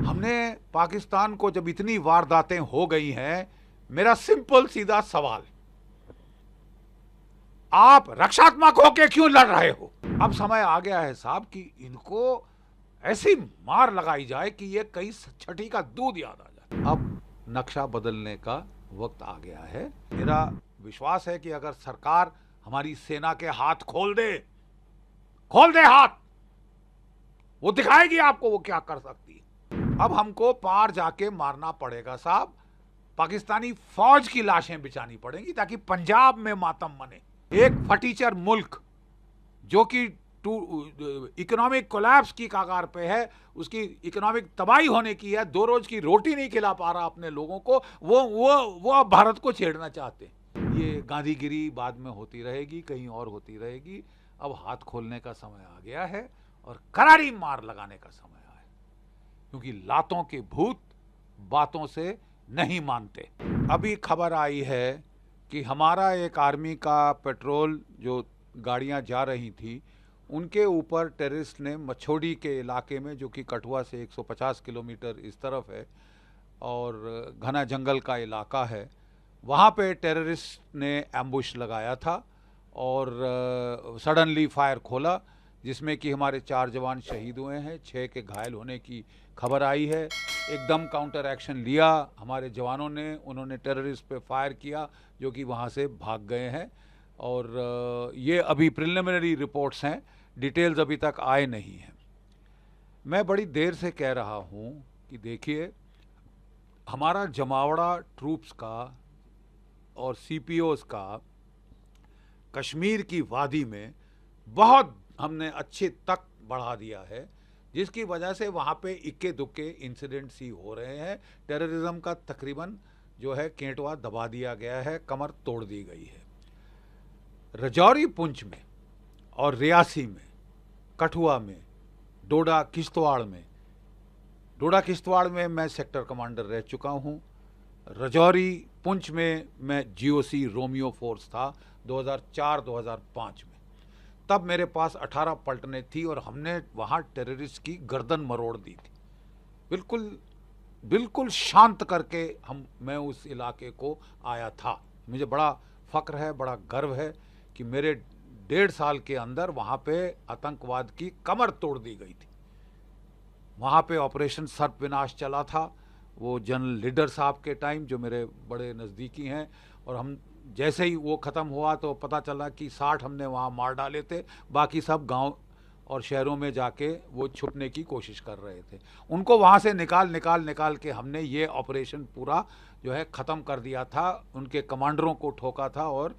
हमने पाकिस्तान को जब इतनी वारदातें हो गई हैं, मेरा सिंपल सीधा सवाल, आप रक्षात्मक होके क्यों लड़ रहे हो? अब समय आ गया है साहब कि इनको ऐसी मार लगाई जाए कि ये कई छठी का दूध याद आ जाए। अब नक्शा बदलने का वक्त आ गया है। मेरा विश्वास है कि अगर सरकार हमारी सेना के हाथ खोल दे हाथ, वो दिखाएगी आपको वो क्या कर सकती है। अब हमको पार जाके मारना पड़ेगा साहब, पाकिस्तानी फौज की लाशें बिछानी पड़ेंगी ताकि पंजाब में मातम मने। एक फटीचर मुल्क जो कि इकोनॉमिक कोलैप्स की कगार पे है, उसकी इकोनॉमिक तबाही होने की है, 2 रोज की रोटी नहीं खिला पा रहा अपने लोगों को, वो अब भारत को छेड़ना चाहते हैं। ये गांधीगिरी बाद में होती रहेगी, कहीं और होती रहेगी। अब हाथ खोलने का समय आ गया है और करारी मार लगाने का समय आया है, क्योंकि लातों के भूत बातों से नहीं मानते। अभी खबर आई है कि हमारा एक आर्मी का पेट्रोल जो गाड़ियां जा रही थी, उनके ऊपर टेररिस्ट ने मछोड़ी के इलाके में, जो कि कठुआ से 150 किलोमीटर इस तरफ है और घना जंगल का इलाका है, वहाँ पे टेररिस्ट ने एम्बुश लगाया था और सडनली फायर खोला, जिसमें कि हमारे 4 जवान शहीद हुए हैं, 6 के घायल होने की खबर आई है। एकदम काउंटर एक्शन लिया हमारे जवानों ने, उन्होंने टेररिस्ट पे फायर किया जो कि वहाँ से भाग गए हैं। और ये अभी प्रिलिमिनरी रिपोर्ट्स हैं, डिटेल्स अभी तक आए नहीं हैं। मैं बड़ी देर से कह रहा हूँ कि देखिए, हमारा जमावड़ा ट्रूप्स का और सीपीओस का कश्मीर की वादी में बहुत हमने अच्छे तक बढ़ा दिया है, जिसकी वजह से वहाँ पे इक्के दुक्के इंसिडेंट्स ही हो रहे हैं। टेररिज्म का तकरीबन जो है केंटवा दबा दिया गया है, कमर तोड़ दी गई है। रजौरी पुंछ में और रियासी में, कठुआ में, डोडा किश्तवाड़ में मैं सेक्टर कमांडर रह चुका हूँ। रजौरी पुंछ में मैं जीओसी रोमियो फोर्स था 2004-2005 में। तब मेरे पास 18 पलटनें थी और हमने वहाँ टेररिस्ट की गर्दन मरोड़ दी थी, बिल्कुल शांत करके मैं उस इलाके को आया था। मुझे बड़ा फक्र है, बड़ा गर्व है कि मेरे 1.5 साल के अंदर वहाँ पे आतंकवाद की कमर तोड़ दी गई थी। वहाँ पे ऑपरेशन सर्प विनाश चला था, वो जनरल लीडर साहब के टाइम, जो मेरे बड़े नज़दीकी हैं। और हम जैसे ही वो ख़त्म हुआ तो पता चला कि 60 हमने वहाँ मार डाले थे, बाकी सब गांव और शहरों में जाके वो छुपने की कोशिश कर रहे थे। उनको वहाँ से निकाल के हमने ये ऑपरेशन पूरा जो है ख़त्म कर दिया था, उनके कमांडरों को ठोका था और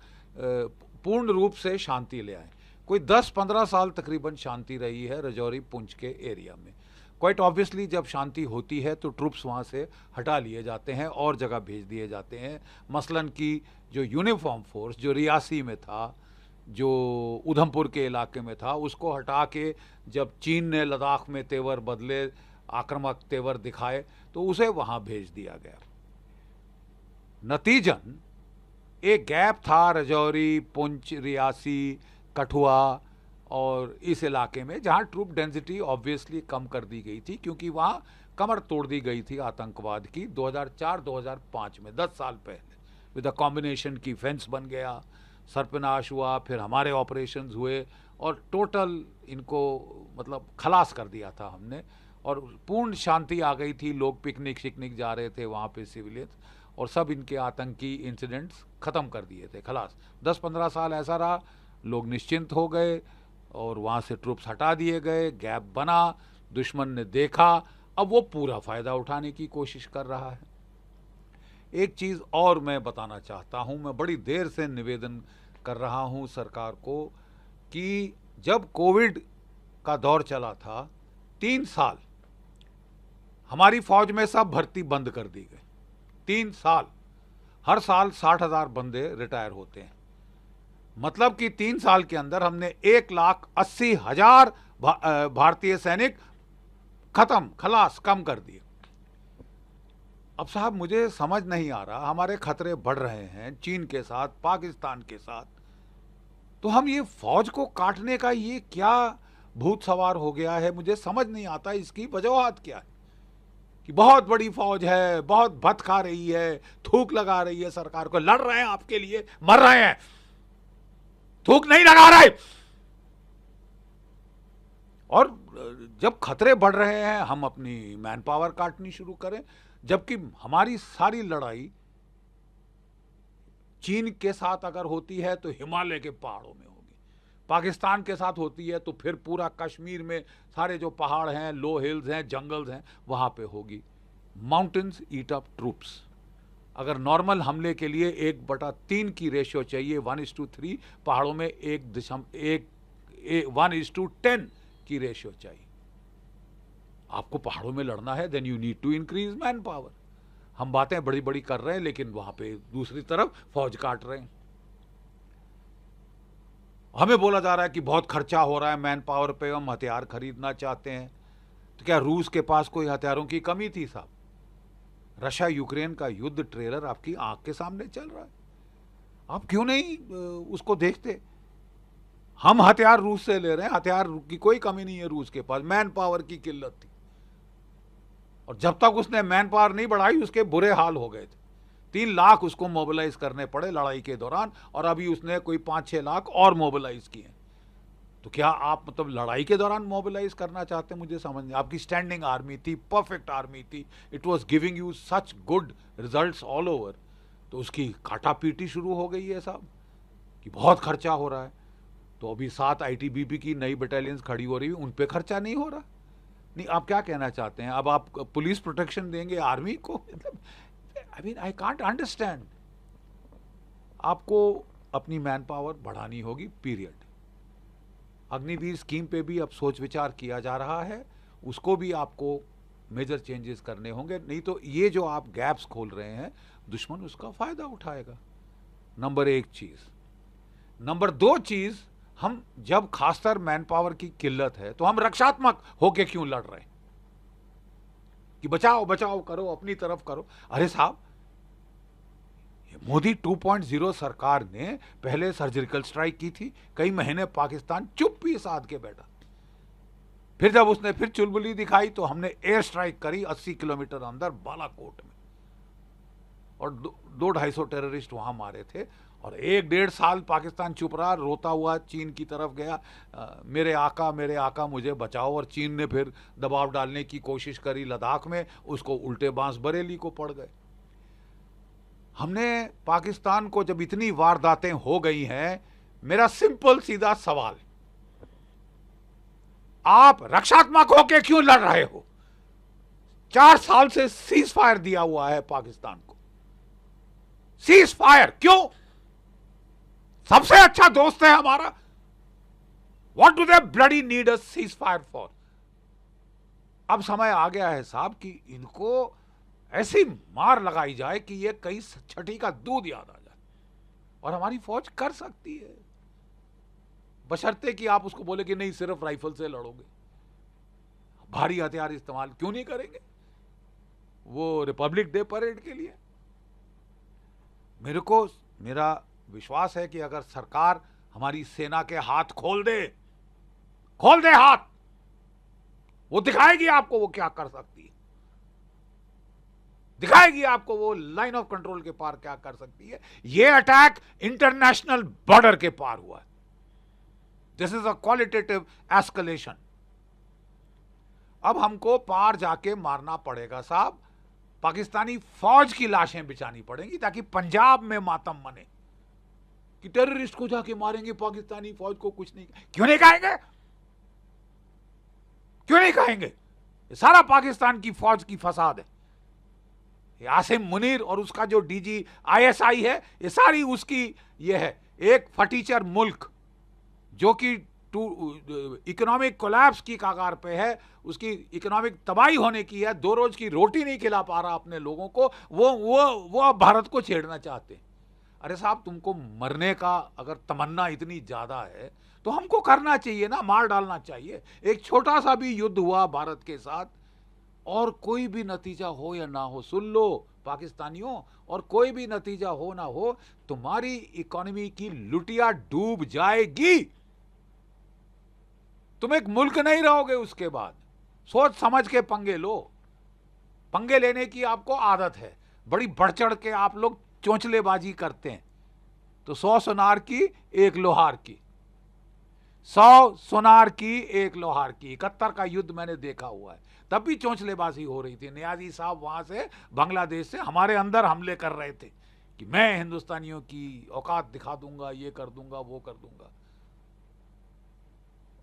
पूर्ण रूप से शांति ले आए। कोई 10-15 साल तकरीबन शांति रही है रजौरी पुंछ के एरिया में। क्वाइट ऑब्वियसली जब शांति होती है तो ट्रूप्स वहाँ से हटा लिए जाते हैं और जगह भेज दिए जाते हैं। मसलन कि जो यूनिफॉर्म फोर्स जो रियासी में था, जो उधमपुर के इलाके में था, उसको हटा के जब चीन ने लद्दाख में तेवर बदले, आक्रामक तेवर दिखाए, तो उसे वहाँ भेज दिया गया। नतीजन एक गैप था रजौरी, पुंछ, रियासी, कठुआ और इस इलाके में, जहां ट्रूप डेंसिटी ऑब्वियसली कम कर दी गई थी, क्योंकि वहां कमर तोड़ दी गई थी आतंकवाद की 2004-2005 में, 10 साल पहले। विद अ कॉम्बिनेशन की फेंस बन गया, सर्पनाश हुआ, फिर हमारे ऑपरेशंस हुए और टोटल इनको मतलब खलास कर दिया था हमने और पूर्ण शांति आ गई थी। लोग पिकनिक शिकनिक जा रहे थे वहाँ पे, सिविलियंस, और सब इनके आतंकी इंसिडेंट्स ख़त्म कर दिए थे, खलास। 10-15 साल ऐसा रहा, लोग निश्चिंत हो गए और वहाँ से ट्रूप्स हटा दिए गए, गैप बना, दुश्मन ने देखा, अब वो पूरा फ़ायदा उठाने की कोशिश कर रहा है। एक चीज़ और मैं बताना चाहता हूँ, मैं बड़ी देर से निवेदन कर रहा हूँ सरकार को कि जब कोविड का दौर चला था, 3 साल हमारी फौज में सब भर्ती बंद कर दी गई। 3 साल, हर साल 60,000 बंदे रिटायर होते हैं। मतलब कि 3 साल के अंदर हमने 1,80,000 भारतीय सैनिक खलास, कम कर दिए। अब साहब मुझे समझ नहीं आ रहा, हमारे खतरे बढ़ रहे हैं चीन के साथ, पाकिस्तान के साथ, तो हम ये फौज को काटने का ये क्या भूत सवार हो गया है, मुझे समझ नहीं आता इसकी वजूहत क्या है कि बहुत बड़ी फौज है, बहुत भत खा रही है, थूक लगा रही है सरकार को, लड़ रहे हैं आपके लिए, मर रहे हैं, थूक नहीं लगा रहे। और जब खतरे बढ़ रहे हैं हम अपनी मैन पावर काटनी शुरू करें, जबकि हमारी सारी लड़ाई चीन के साथ अगर होती है तो हिमालय के पहाड़ों में होगी, पाकिस्तान के साथ होती है तो फिर पूरा कश्मीर में सारे जो पहाड़ हैं, लो हिल्स हैं, जंगल्स हैं, वहां पे होगी। माउंटेन्स ईट अप ट्रूप्स। अगर नॉर्मल हमले के लिए 1/3 की रेशियो चाहिए, 1:3, पहाड़ों में 1:10 की रेशियो चाहिए। आपको पहाड़ों में लड़ना है, then you need to increase manpower. हम बातें बड़ी बड़ी कर रहे हैं लेकिन वहां पे दूसरी तरफ फौज काट रहे हैं। हमें बोला जा रहा है कि बहुत खर्चा हो रहा है मैन पावर पे, हम हथियार खरीदना चाहते हैं। तो क्या रूस के पास कोई हथियारों की कमी थी साहब? रशिया यूक्रेन का युद्ध ट्रेलर आपकी आंख के सामने चल रहा है, आप क्यों नहीं उसको देखते? हम हथियार रूस से ले रहे हैं, हथियार की कोई कमी नहीं है रूस के पास, मैन पावर की किल्लत थी। और जब तक उसने मैन पावर नहीं बढ़ाई उसके बुरे हाल हो गए थे। 3 लाख उसको मोबिलाइज करने पड़े लड़ाई के दौरान, और अभी उसने कोई 5-6 लाख और मोबिलाइज किए। तो क्या आप मतलब लड़ाई के दौरान मोबिलाइज करना चाहते हैं? मुझे समझ नहीं। आपकी स्टैंडिंग आर्मी थी, परफेक्ट आर्मी थी, it was giving you such good results all over. तो उसकी काटा पीटी शुरू हो गई है साहब कि बहुत खर्चा हो रहा है। तो अभी 7 ITBP की नई बटालियंस खड़ी हो रही है, उन पे खर्चा नहीं हो रहा। नहीं, आप क्या कहना चाहते हैं? अब आप पुलिस प्रोटेक्शन देंगे आर्मी को? मतलब I mean I can't understand. आपको अपनी मैन पावर बढ़ानी होगी, पीरियड। अग्निवीर स्कीम पे भी अब सोच विचार किया जा रहा है, उसको भी आपको मेजर चेंजेस करने होंगे, नहीं तो ये जो आप गैप्स खोल रहे हैं दुश्मन उसका फायदा उठाएगा। नंबर 1 चीज। नंबर 2 चीज, हम जब खासकर मैन पावर की किल्लत है तो हम रक्षात्मक होके क्यों लड़ रहे हैं कि बचाओ बचाओ करो, अपनी तरफ करो? अरे साहब, मोदी 2.0 सरकार ने पहले सर्जिकल स्ट्राइक की थी, कई महीने पाकिस्तान चुप्पी साध के बैठा। फिर जब उसने फिर चुलबुली दिखाई तो हमने एयर स्ट्राइक करी 80 किलोमीटर अंदर बालाकोट में, और 200-250 टेररिस्ट वहां मारे थे। और 1-1.5 साल पाकिस्तान चुप रहा, रोता हुआ चीन की तरफ गया, मेरे आका मुझे बचाओ। और चीन ने फिर दबाव डालने की कोशिश करी लद्दाख में, उसको उल्टे बांस बरेली को पड़ गए। हमने पाकिस्तान को जब इतनी वारदातें हो गई हैं, मेरा सिंपल सीधा सवाल, आप रक्षात्मक होके क्यों लड़ रहे हो? 4 साल से सीज फायर दिया हुआ है पाकिस्तान को। सीज फायर क्यों? सबसे अच्छा दोस्त है हमारा। What do they bloody need a cease fire for? अब समय आ गया है साहब कि इनको ऐसी मार लगाई जाए कि ये कई छठी का दूध याद आ जाए। और हमारी फौज कर सकती है, बशर्ते कि आप उसको बोले कि नहीं सिर्फ राइफल से लड़ोगे, भारी हथियार इस्तेमाल क्यों नहीं करेंगे वो रिपब्लिक डे परेड के लिए? मेरा विश्वास है कि अगर सरकार हमारी सेना के हाथ खोल दे हाथ, वो दिखाएगी आपको वो क्या कर सकती है, दिखाएगी आपको वो लाइन ऑफ कंट्रोल के पार क्या कर सकती है। ये अटैक इंटरनेशनल बॉर्डर के पार हुआ है। This is a qualitative escalation. अब हमको पार जाके मारना पड़ेगा साहब, पाकिस्तानी फौज की लाशें बिछानी पड़ेंगी ताकि पंजाब में मातम मने कि टेररिस्ट को जाके मारेंगे, पाकिस्तानी फौज को कुछ नहीं। क्यों नहीं कहेंगे? क्यों नहीं कहेंगे? ये सारा पाकिस्तान की फौज की फसाद है। आसिम मुनीर और उसका जो DG ISI है, ये सारी उसकी ये है। एक फटीचर मुल्क जो कि इकोनॉमिक कोलैप्स की कगार पे है, उसकी इकोनॉमिक तबाही होने की है, 2 रोज की रोटी नहीं खिला पा रहा अपने लोगों को, वो अब भारत को छेड़ना चाहते हैं। अरे साहब, तुमको मरने का अगर तमन्ना इतनी ज्यादा है तो हमको करना चाहिए ना, मार डालना चाहिए। एक छोटा सा भी युद्ध हुआ भारत के साथ, और कोई भी नतीजा हो या ना हो, सुन लो पाकिस्तानियों, और कोई भी नतीजा हो ना हो, तुम्हारी इकोनॉमी की लुटिया डूब जाएगी। तुम एक मुल्क नहीं रहोगे उसके बाद। सोच समझ के पंगे लो। पंगे लेने की आपको आदत है, बड़ी बढ़ चढ़ के आप लोग चोंचलेबाजी करते हैं। तो 100 सुनार की 1 लोहार की, 100 सुनार की 1 लोहार की। 71 का युद्ध मैंने देखा हुआ है, तब भी चोंचलेबाजी हो रही थी। नियाजी साहब वहां से बांग्लादेश से हमारे अंदर हमले कर रहे थे कि मैं हिंदुस्तानियों की औकात दिखा दूंगा, ये कर दूंगा, वो कर दूंगा।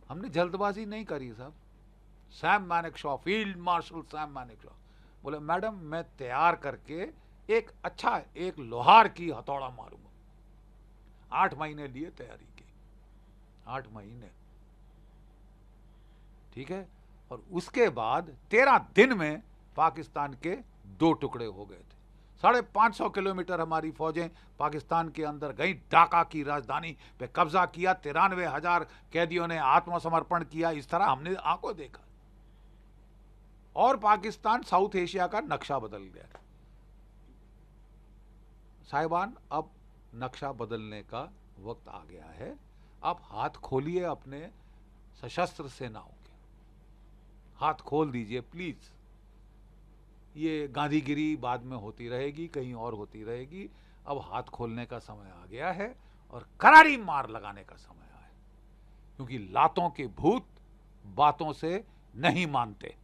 हमने जल्दबाजी नहीं करी साहब। Sam Manekshaw, field marshal Sam Manekshaw बोले मैडम मैं तैयार करके एक अच्छा 1 लोहार की हथौड़ा मारूंगा। 8 महीने लिए तैयारी की, 8 महीने, ठीक है। और उसके बाद 13 दिन में पाकिस्तान के 2 टुकड़े हो गए थे। 550 किलोमीटर हमारी फौजें पाकिस्तान के अंदर गई, ढाका की राजधानी पे कब्जा किया, 93,000 कैदियों ने आत्मसमर्पण किया। इस तरह हमने आंखों देखा और पाकिस्तान साउथ एशिया का नक्शा बदल गया। साहिबान, अब नक्शा बदलने का वक्त आ गया है। अब हाथ खोलिए अपने सशस्त्र सेनाओं के, हाथ खोल दीजिए प्लीज। ये गांधीगिरी बाद में होती रहेगी, कहीं और होती रहेगी। अब हाथ खोलने का समय आ गया है और करारी मार लगाने का समय आया है, क्योंकि लातों के भूत बातों से नहीं मानते।